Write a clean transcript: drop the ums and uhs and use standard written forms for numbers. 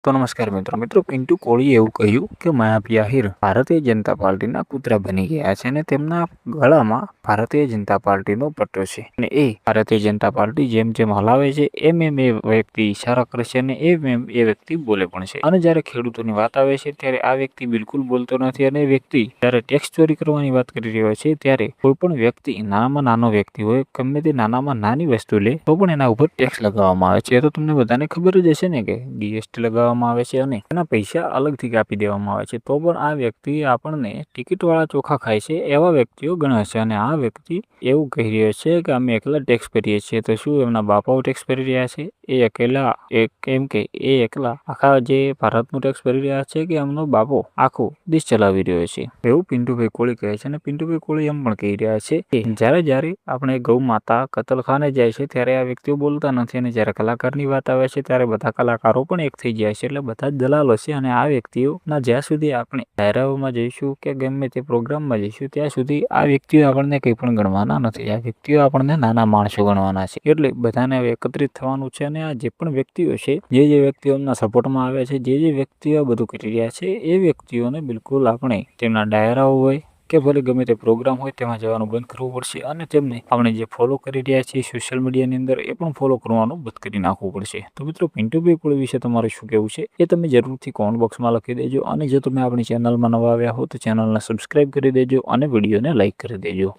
તો નમસ્કાર મિત્રો પિન્ટુ કોળીએ એવું કહ્યું કે માયાવી આહિર ભારતીય જનતા પાર્ટીના કૂતરા બની ગયા છે અને તેમના ગળામાં ભારતીય જનતા પાર્ટીનો પટ્ટો છે અને એ ભારતીય જનતા પાર્ટી જેમ જેમ હલાવે છે એમ એ વ્યક્તિ ઈશારા કરે છે અને એમ એ વ્યક્તિ બોલે પણ છે. અને જ્યારે ખેડૂતોની વાત આવે છે ત્યારે આ વ્યક્તિ બિલકુલ બોલતો નથી અને વ્યક્તિ જ્યારે ટેક્સ ચોરી કરવાની વાત કરી રહ્યો છે ત્યારે કોઈ પણ વ્યક્તિ નાનામાં નાનો વ્યક્તિ હોય ગમે તે નાનામાં નાની વસ્તુ લે તો પણ એના ઉપર ટેક્સ લગાવવામાં આવે છે. એ તો તમને બધાને ખબર જ હશે ને કે જીએસટી લગાવવામાં આવે છે અને એના પૈસા અલગથી કાપી દેવામાં આવે છે. તો પણ આ વ્યક્તિ આપણને ટિકિટવાળા ચોખા ખાય છે એવા વ્યક્તિઓ ગણાય છે અને આ વ્યક્તિ એવું કહી રહ્યો છે કે અમે એકલા ટેક્સ ભરીએ છીએ. તો શું એમના બાપાઓ ટેક્સ ભરી રહ્યા છે? એ અકેલા કેમ કે એ એકલા આખા જે ભારતનું ટેક્સ ભરી રહ્યા છે કે એમનો બાપો આખો દેશ ચલાવી રહ્યો છે? એવું પિન્ટુભાઈ કોળી કહે છે અને પિન્ટુભાઈ કોળી એમ પણ કહી રહ્યા છે કે જ્યારે આપણે ગૌ માતા કતલખાને જાય છે ત્યારે આ વ્યક્તિઓ બોલતા નથી અને જ્યારે કલાકારની વાત આવે છે ત્યારે બધા કલાકારો પણ એક થઈ જાય છે. એટલે બધા જ દલાલો છે અને આ વ્યક્તિઓના જ્યાં સુધી આપણે ડાયરાઓમાં જઈશું કે ગમે તે પ્રોગ્રામમાં જઈશું ત્યાં સુધી આ વ્યક્તિઓ આપણને કંઈ પણ ગણવાના નથી. આ વ્યક્તિઓ આપણને નાના માણસો ગણવાના છે. એટલે બધાને હવે એકત્રિત થવાનું છે અને આ જે પણ વ્યક્તિઓ છે જે વ્યક્તિઓ એમના સપોર્ટમાં આવે છે જે વ્યક્તિઓ બધું કરી રહ્યા છે એ વ્યક્તિઓને બિલકુલ આપણે તેમના ડાયરાઓ હોય કે ભલે ગમે તે પ્રોગ્રામ હોય તેમાં જવાનું બંધ કરવું પડશે અને તેમને આપણે જે ફોલો કરી રહ્યા છીએ સોશિયલ મીડિયાની અંદર એ પણ ફોલો કરવાનું બંધ કરી નાખવું પડશે. તો મિત્રો પિન્ટુભાઈ કોળી વિશે તમારું શું કહેવું છે એ તમે જરૂરથી કોમેન્ટ બોક્સમાં લખી દેજો અને જો તમે આપણી ચેનલમાં નવા આવ્યા હો તો ચેનલને સબસ્ક્રાઈબ કરી દેજો અને વિડીયોને લાઇક કરી દેજો.